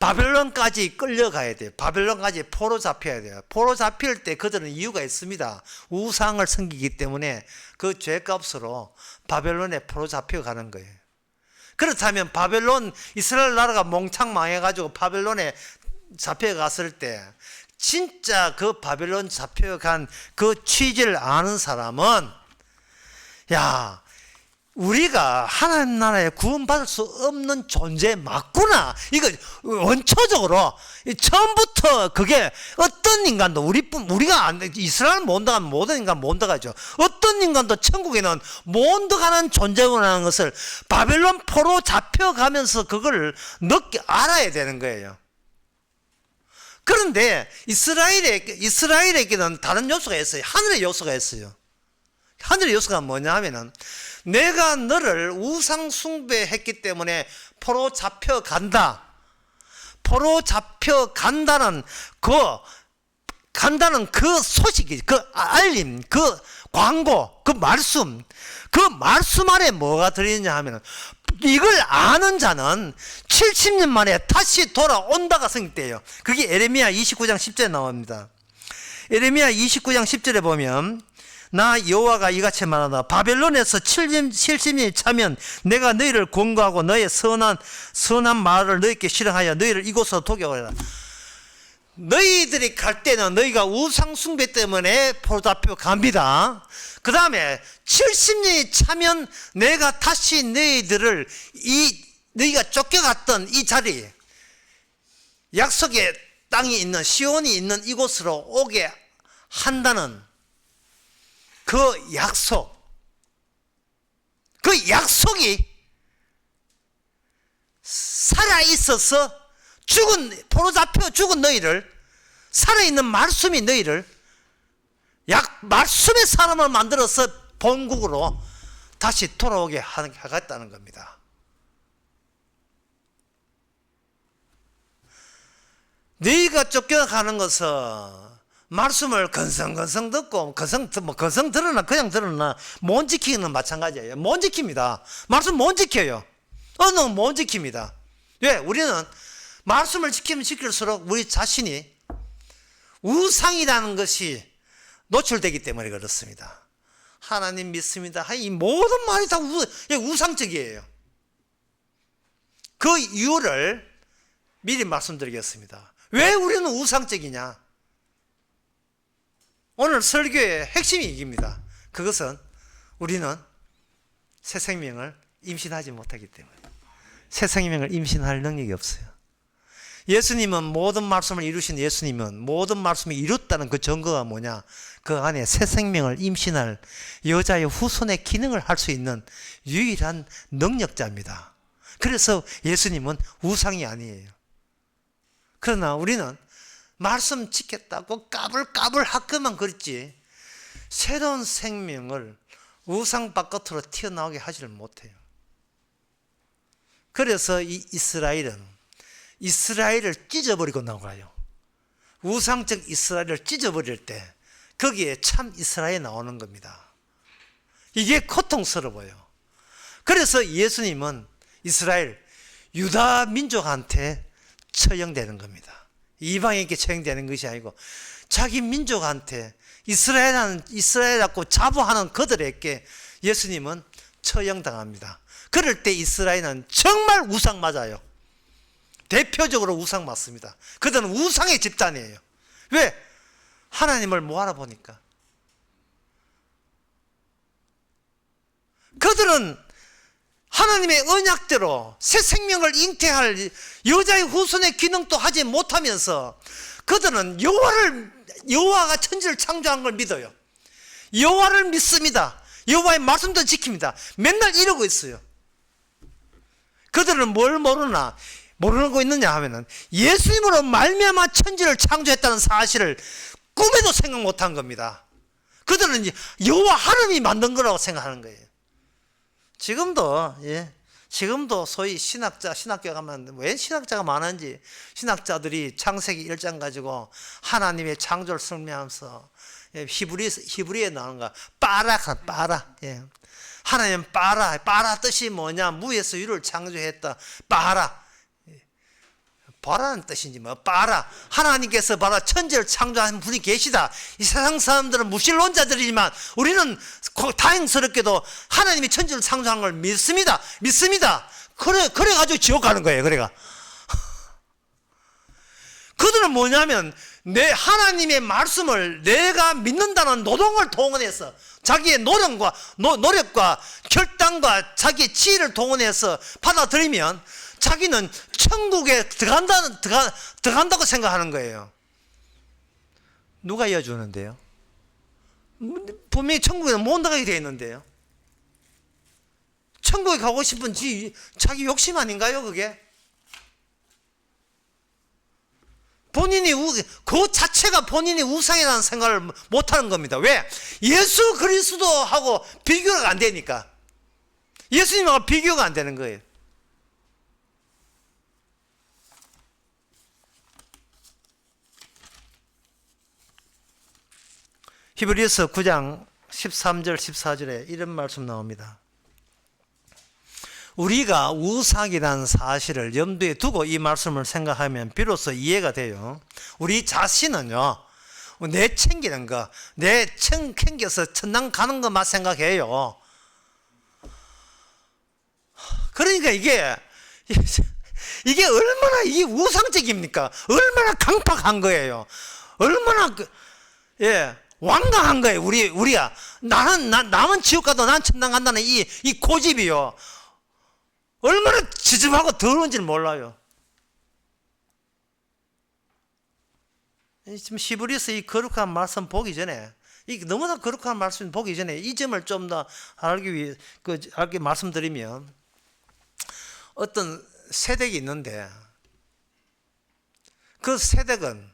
바벨론까지 끌려가야 돼요. 바벨론까지 포로 잡혀야 돼요. 포로 잡힐 때 그들은 이유가 있습니다. 우상을 섬기기 때문에 그 죄값으로 바벨론에 포로 잡혀가는 거예요. 그렇다면 바벨론, 이스라엘 나라가 몽창 망해가지고 바벨론에 잡혀갔을 때 진짜 그 바벨론 잡혀간 그 취지를 아는 사람은 우리가 하나님 나라에 구원받을 수 없는 존재 맞구나. 이거 원초적으로 처음부터 그게 어떤 인간도 우리가 이스라엘 못 들어가면 모든 인간 못 들어가죠. 어떤 인간도 천국에는 못 들어가는 존재구나라는 것을 바벨론 포로 잡혀가면서 그걸 알아야 되는 거예요. 그런데 이스라엘에게는 다른 요소가 있어요. 하늘의 요소가 있어요. 하늘의 요소가 뭐냐 하면은 내가 너를 우상 숭배했기 때문에 포로 잡혀간다. 포로 잡혀간다는 그 소식이, 그 알림, 그 광고, 그 말씀 안에 뭐가 들어있냐 하면은 이걸 아는 자는 70년 만에 다시 돌아온다가 성립돼요. 그게 에레미야 29장 10절에 나옵니다. 에레미야 29장 10절에 보면 나 여호와가 이같이 말하다. 바벨론에서 70년이 차면 내가 너희를 권고하고 너의 선한 말을 너희에게 실행하여 너희를 이곳으로 도교하리라. 너희들이 갈 때는 너희가 우상 숭배 때문에 포로 잡혀 갑니다. 그 다음에 70년이 차면 내가 다시 너희들을 너희가 쫓겨갔던 이 자리, 약속의 땅이 있는, 시온이 있는 이곳으로 오게 한다는 그 약속이 살아있어서 포로 잡혀 죽은 너희를, 살아있는 말씀이 너희를 말씀의 사람을 만들어서 본국으로 다시 돌아오게 하겠다는 겁니다. 너희가 쫓겨가는 것은 말씀을 건성건성 듣고 건성 들으나 그냥 들으나 못 지키는 마찬가지예요. 못 지킵니다. 말씀 못 지켜요. 언어는 못 지킵니다. 왜? 우리는 말씀을 지키면 지킬수록 우리 자신이 우상이라는 것이 노출되기 때문에 그렇습니다. 하나님 믿습니다. 이 모든 말이 다 우상적이에요. 그 이유를 미리 말씀드리겠습니다. 왜 우리는 우상적이냐? 오늘 설교의 핵심이 이깁니다. 그것은 우리는 새 생명을 임신하지 못하기 때문에. 새 생명을 임신할 능력이 없어요. 예수님은 모든 말씀을 이루신 예수님은 모든 말씀을 이뤘다는 그 증거가 뭐냐? 그 안에 새 생명을 임신할 여자의 후손의 기능을 할 수 있는 유일한 능력자입니다. 그래서 예수님은 우상이 아니에요. 그러나 우리는 말씀 지켰다고 까불까불 하기만 그랬지 새로운 생명을 우상 바깥으로 튀어나오게 하지를 못해요. 그래서 이 이스라엘을 찢어버리고 나가요. 우상적 이스라엘을 찢어버릴 때 거기에 참 이스라엘이 나오는 겁니다. 이게 고통스러워요. 그래서 예수님은 이스라엘 유다 민족한테 처형되는 겁니다. 이방에게 처형되는 것이 아니고 자기 민족한테 이스라엘하고 자부하는 그들에게 예수님은 처형당합니다. 그럴 때 이스라엘은 정말 우상 맞아요. 대표적으로 우상 맞습니다. 그들은 우상의 집단이에요. 왜? 하나님을 못 알아보니까. 그들은 하나님의 언약대로 새 생명을 잉태할 여자의 후손의 기능도 하지 못하면서 그들은 여호와가 천지를 창조한 걸 믿어요. 여호와를 믿습니다. 여호와의 말씀도 지킵니다. 맨날 이러고 있어요. 그들은 뭘 모르고 있느냐 하면은 예수님으로 말미암아 천지를 창조했다는 사실을 꿈에도 생각 못한 겁니다. 그들은 여호와 하나님이 만든 거라고 생각하는 거예요. 지금도 소위 신학교 가면 왜 신학자가 많은지 신학자들이 창세기 1장 가지고 하나님의 창조를 설명하면서 히브리에 나오는 거 빠라. 하나님 빠라 뜻이 뭐냐? 무에서 유를 창조했다. 바라는 뜻인지 빠라. 하나님께서 바라 천지를 창조한 분이 계시다. 이 세상 사람들은 무신론자들이지만 우리는 다행스럽게도 하나님이 천지를 창조한 걸 믿습니다. 그래가지고 지옥 가는 거예요. 그들은 뭐냐면 내 하나님의 말씀을 내가 믿는다는 노동을 동원해서 자기의 노력과 결단과 자기의 지혜를 동원해서 받아들이면 자기는 천국에 들어간다고 생각하는 거예요. 누가 이어주는데요? 분명히 천국에는 못 나가게 되어 있는데요. 천국에 가고 싶은 자기 욕심 아닌가요, 그게? 그 자체가 본인이 우상이라는 생각을 못하는 겁니다. 왜? 예수 그리스도하고 비교가 안 되니까. 예수님하고 비교가 안 되는 거예요. 히브리서 9장 13절 14절에 이런 말씀 나옵니다. 우리가 우상이라는 사실을 염두에 두고 이 말씀을 생각하면 비로소 이해가 돼요. 우리 자신은요, 내 챙기는 거, 챙겨서 천당 가는 것만 생각해요. 그러니까 이게 얼마나 우상적입니까? 얼마나 강팍한 거예요. 얼마나 완강한 거예요. 우리야. 남은 지옥 가도 난 천당 간다는 이 고집이요. 얼마나 지저분하고 더러운지를 몰라요. 지금 히브리서 이 거룩한 말씀 보기 전에, 너무나 거룩한 말씀 보기 전에 이 점을 좀 더 알게 말씀드리면, 어떤 세댁이 있는데, 그 세댁은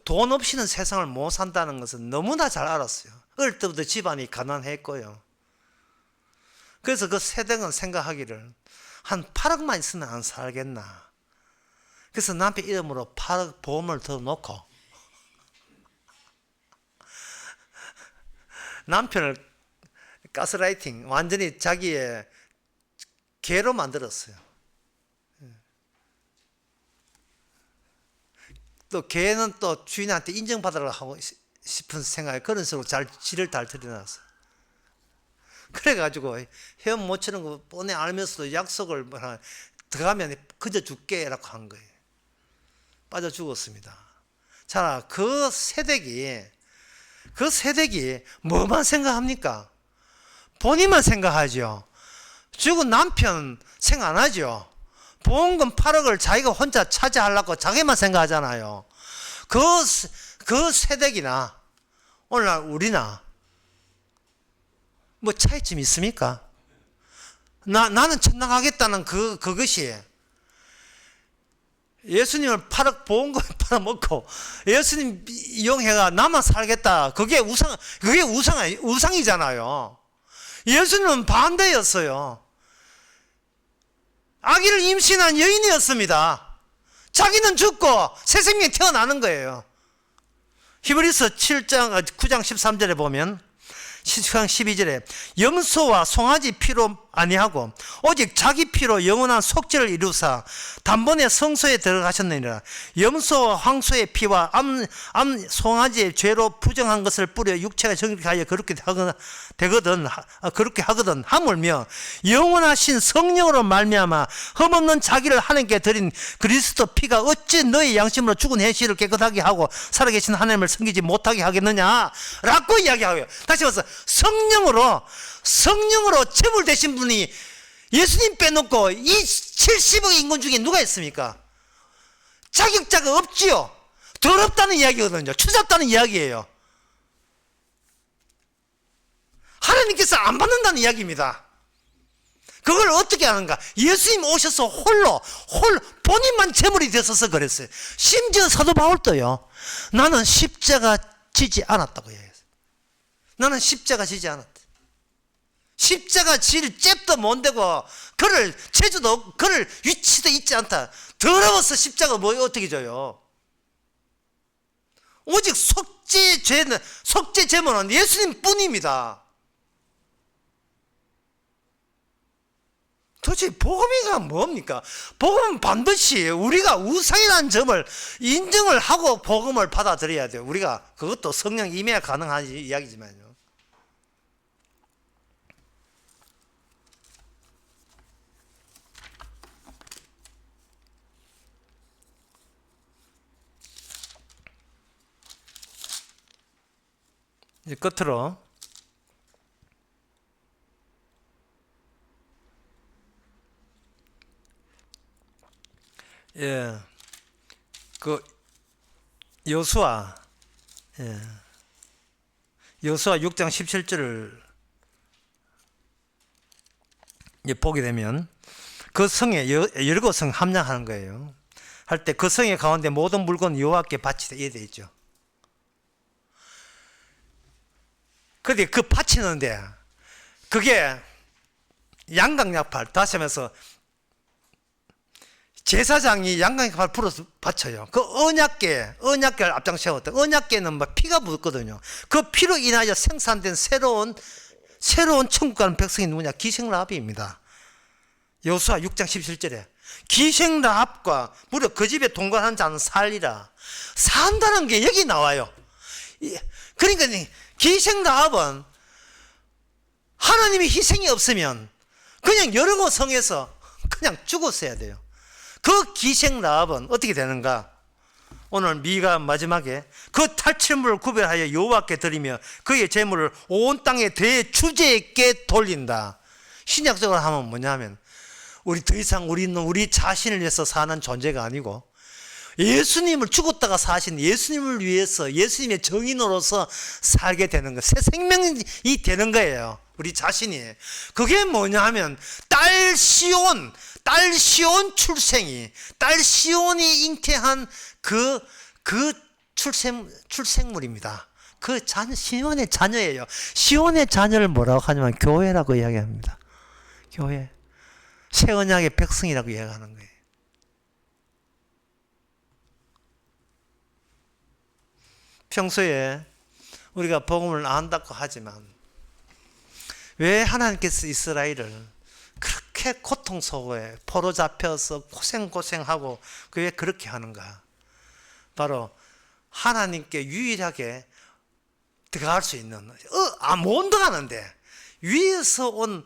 돈 없이는 세상을 못 산다는 것은 너무나 잘 알았어요. 어릴 때부터 집안이 가난했고요. 그래서 그 세댁은 생각하기를 한 8억만 있으면 안 살겠나. 그래서 남편 이름으로 8억 보험을 더 놓고 남편을 가스라이팅, 완전히 자기의 개로 만들었어요. 또 개는 또 주인한테 인정받으려고 하고 싶은 생각에 그런 식으로 잘 지를 달 들여놨어. 그래가지고 헤엄 못 치는 거 뻔히 알면서도 약속을 들어가면 그저 죽게라고 한 거예요. 빠져 죽었습니다. 자, 그 세대기 뭐만 생각합니까? 본인만 생각하죠. 죽은 남편 생각 안 하죠. 보험금 8억을 자기가 혼자 차지하려고 자기만 생각하잖아요. 그 세대기나 오늘날 우리나 뭐 차이점이 있습니까? 나는 천당 가겠다는 그것이 예수님을 8억 보험금 팔아먹고 예수님 이용해가 나만 살겠다. 그게 우상이잖아요. 예수님은 반대였어요. 아기를 임신한 여인이었습니다. 자기는 죽고 새 생명이 태어나는 거예요. 히브리서 9장 13절에 보면 12절에 염소와 송아지 피로 아니하고 오직 자기 피로 영원한 속죄를 이루사 단번에 성소에 들어가셨느니라. 염소와 황소의 피와 송아지의 죄로 부정한 것을 뿌려 육체가 정결케 하여 그렇게 하거든 하물며 영원하신 성령으로 말미암아 흠없는 자기를 하나님께 드린 그리스도 피가 어찌 너희 양심으로 죽은 행실을 깨끗하게 하고 살아계신 하나님을 섬기지 못하게 하겠느냐 라고 이야기하고요. 다시 말해서 성령으로 제물 되신 분이 예수님 빼놓고 이 70억 인군 중에 누가 있습니까? 자격자가 없지요. 더럽다는 이야기거든요. 추잡다는 이야기예요. 하나님께서 안 받는다는 이야기입니다. 그걸 어떻게 하는가? 예수님 오셔서 홀로 본인만 제물이 되셔서 그랬어요. 심지어 사도 바울도요. 나는 십자가 지지 않았다고 얘기했어요. 나는 십자가 지지 않았다. 십자가 질 잽도 못 되고 그럴 체주도 그럴 위치도 있지 않다. 더러워서 십자가 뭐 어떻게 져요? 오직 속죄 제물은 예수님 뿐입니다. 도대체 복음이가 뭡니까? 복음은 반드시 우리가 우상이라는 점을 인정을 하고 복음을 받아들여야 돼요. 우리가 그것도 성령 임해야 가능한 이야기지만요. 이제 끝으로 여호수아 6장 17절을 보게 되면 그 성에 여리고 성 함락하는 거예요. 할 때 그 성의 가운데 모든 물건 여호와께 바치되 이래 돼 있죠. 근데 그 바치는데 그게 양강약팔 다시 하면서 제사장이 양강약팔 풀어서 바쳐요. 그 언약궤를 앞장 세웠다. 언약궤는 막 피가 묻거든요. 그 피로 인하여 생산된 새로운 천국 가는 백성이 누구냐? 기생라합입니다. 여호수아 6장 17절에 기생라합과 무려 그 집에 동거하는 자는 살리라. 산다는 게 여기 나와요. 그러니까 기생라합은 하나님의 희생이 없으면 그냥 여리고 성에서 그냥 죽었어야 돼요. 그 기생라합은 어떻게 되는가? 오늘 미가 마지막에 그 탈취물을 구별하여 여호와께 드리며 그의 제물을 온 땅의 대주제에게 돌린다. 신약적으로 하면 뭐냐면 더 이상 우리는 우리 자신을 위해서 사는 존재가 아니고 예수님을 죽었다가 사신 예수님을 위해서 예수님의 정인으로서 살게 되는 거, 새 생명이 되는 거예요. 우리 자신이. 그게 뭐냐 하면 딸 시온 딸 시온이 잉태한 그 출생물입니다. 그 시온의 자녀예요. 시온의 자녀를 뭐라고 하냐면 교회라고 이야기합니다. 교회. 새 언약의 백성이라고 이야기하는 거예요. 평소에 우리가 복음을 안다고 하지만 왜 하나님께서 이스라엘을 그렇게 고통 속에 포로 잡혀서 고생하고 왜 그렇게 하는가? 바로 하나님께 유일하게 들어갈 수 있는, 못 들어가는데 위에서 온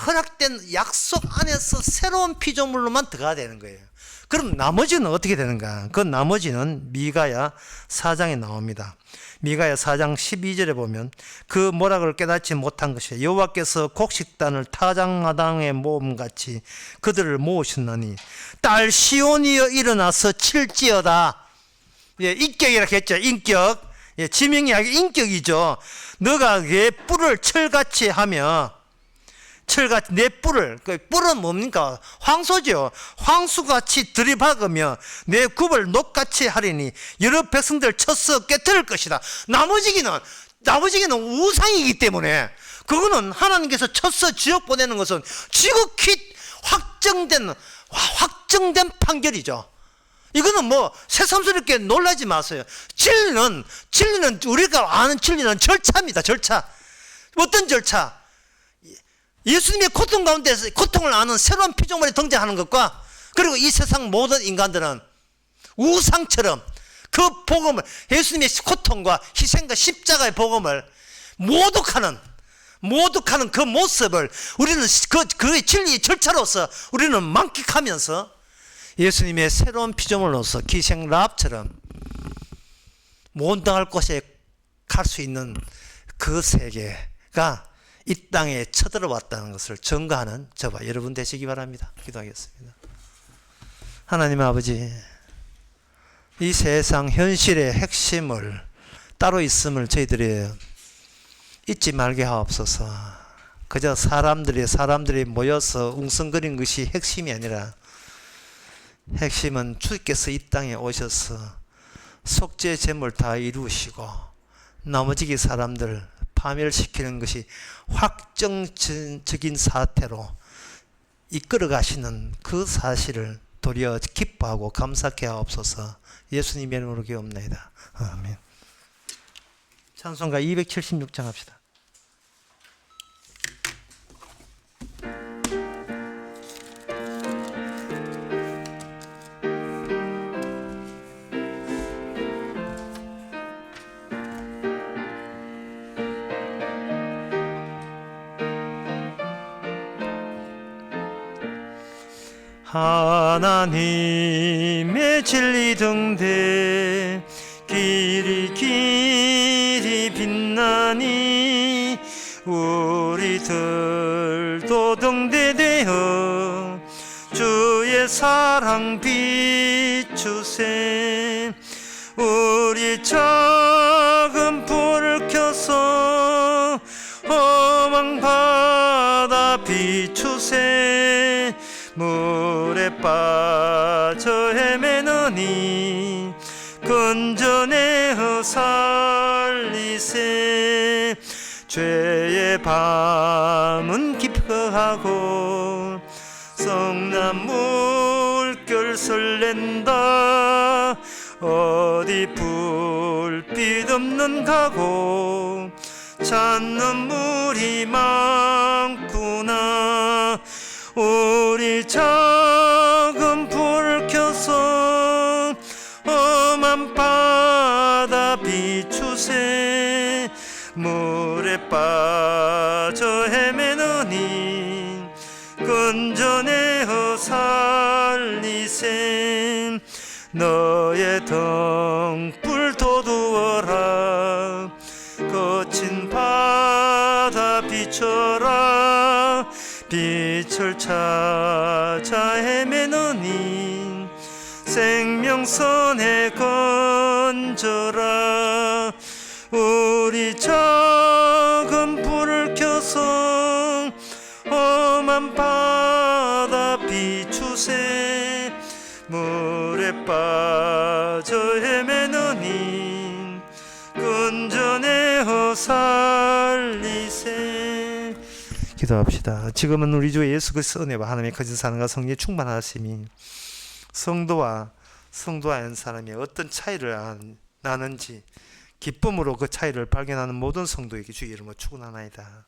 허락된 약속 안에서 새로운 피조물로만 들어가야 되는 거예요. 그럼 나머지는 어떻게 되는가? 그 나머지는 미가야 4장에 나옵니다. 미가야 4장 12절에 보면 그 모락을 깨닫지 못한 것이 여호와께서 곡식단을 타작마당에 모음같이 그들을 모으셨나니 딸 시온이여 일어나서 칠지어다. 예, 인격이라고 했죠. 인격. 예, 지명이 아니라 인격이죠. 너가 내 뿔을 철같이 하며, 철같이 내 뿔을, 그 뿔은 뭡니까? 황소죠. 황수같이 들이박으며 내 굽을 녹같이 하리니 여러 백성들 쳐서 깨뜨릴 것이다. 나머지기는 우상이기 때문에, 그거는 하나님께서 쳐서 지옥 보내는 것은 지극히 확정된 판결이죠. 이거는 뭐 새삼스럽게 놀라지 마세요. 진리는 우리가 아는 진리는 절차입니다. 절차. 어떤 절차? 예수님의 고통 가운데서 고통을 아는 새로운 피조물이 등장하는 것과, 그리고 이 세상 모든 인간들은 우상처럼 그 복음을, 예수님의 고통과 희생과 십자가의 복음을 모독하는 그 모습을 우리는 그 진리의 절차로서 우리는 만끽하면서 예수님의 새로운 피조물로서 기생 라합처럼 못 당할 곳에 갈 수 있는 그 세계가 이 땅에 쳐들어왔다는 것을 증거하는 저와 여러분 되시기 바랍니다. 기도하겠습니다. 하나님 아버지, 이 세상 현실의 핵심을 따로 있음을 저희들이 잊지 말게 하옵소서. 그저 사람들이 모여서 웅성거린 것이 핵심이 아니라, 핵심은 주께서 이 땅에 오셔서 속죄 제물 다 이루시고 나머지 사람들 파멸시키는 것이 확정적인 사태로 이끌어 가시는 그 사실을 도리어 기뻐하고 감사케 하옵소서. 예수님의 이름으로 기도합니다. 아멘. 찬송가 276장 합시다. 하나님의 진리 등대 길이 빛나니 우리들도 등대되어 주의 사랑 비추세. 우리 작은 불을 켜서 험한 바다 비추세. 물에 빠져 헤매느니 근전에 살리세. 죄의 밤은 깊어하고 성난 물결 설렌다. 어디 불빛 없는 가고 찾는 물이 많구나. 우리 작은 불을 켜서 험한 바다 비추세. 물에 빠져 헤매느니 근전에 살리세. 너의 등불 돋우어라. 거친 바다 비춰라. 빛을 찾아 헤매느니 생명선에 건져라. 우리 작은 불을 켜서 험한 바다 비추세. 물에 빠져 헤매느니 근전에 살리세. 기도합시다. 지금은 우리 주 예수 그리스도의 은혜와 하나님의 거짓 사랑과 성령의 충만하심이 성도와 아닌 사람이 어떤 차이를 나는지 기쁨으로 그 차이를 발견하는 모든 성도에게 주의 이름으로 축원하나이다.